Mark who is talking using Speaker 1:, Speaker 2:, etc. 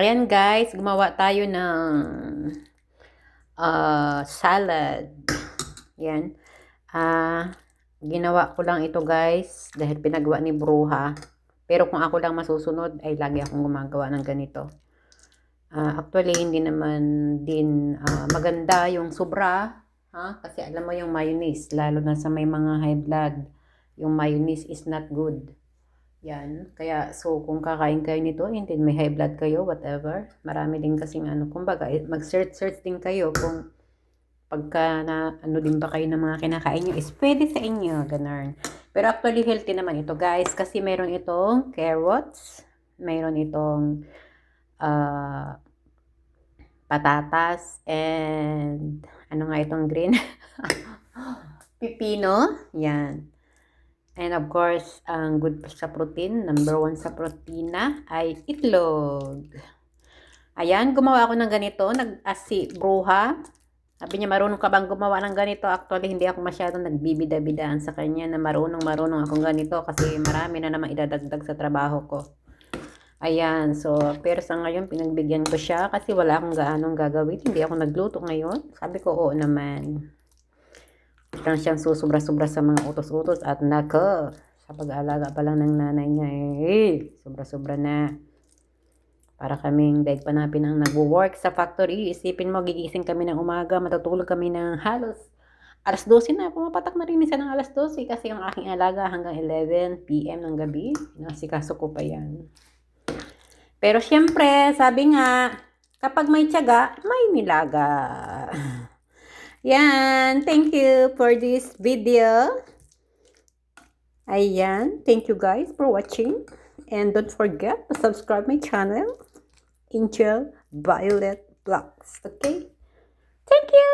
Speaker 1: Ayan guys, gumawa tayo ng salad. Yan. Ginawa ko lang ito guys dahil pinagawa ni Bruha. Pero kung ako lang masusunod ay lagi akong gumagawa ng ganito. Actually, hindi naman din maganda yung sobra. Kasi alam mo yung mayonnaise, lalo na sa may mga high blood, yung mayonnaise is not good. Yan. Kaya, so, kung kakain kayo nito, and then may high blood kayo, whatever, marami din kasing kumbaga, mag-search din kayo kung pagka na, din ba kayo ng mga kinakain nyo, is pwede sa inyo, ganun. Pero actually, healthy naman ito, guys, kasi meron itong carrots, meron itong, patatas, and, ano nga itong green? Pipino, yan. And of course, ang good sa protein, number 1 sa protina ay itlog. Ayan, gumawa ako ng ganito, nag-asi Bruha. Sabi niya, marunong ka bang gumawa ng ganito? Actually, hindi ako masyadong nagbibida-bidaan sa kanya na marunong akong ganito kasi marami na naman idadagdag sa trabaho ko. Ayan, so, pero sa ngayon, pinagbigyan ko siya kasi wala akong gaanong gagawin. Hindi ako nagluto ngayon. Sabi ko, oo naman. Lang siyang susubra-subra sa mga utos-utos at nako, sa pag-aalaga pa lang ng nanay niya sobra-sobra na. Para kaming daig panapin ang nagwo-work sa factory. Isipin mo, gigising kami ng umaga, matutulog kami ng halos alas 12 na. Pumapatak na rin minsan ng alas 12 kasi ang aking alaga hanggang 11 PM ng gabi. Nasikaso ko pa yan. Pero syempre, sabi nga, kapag may tiyaga, may nilaga. Yan, thank you for this video. Ayan, thank you guys for watching. And don't forget to subscribe my channel, Angel Violet Vlogs. Okay? Thank you!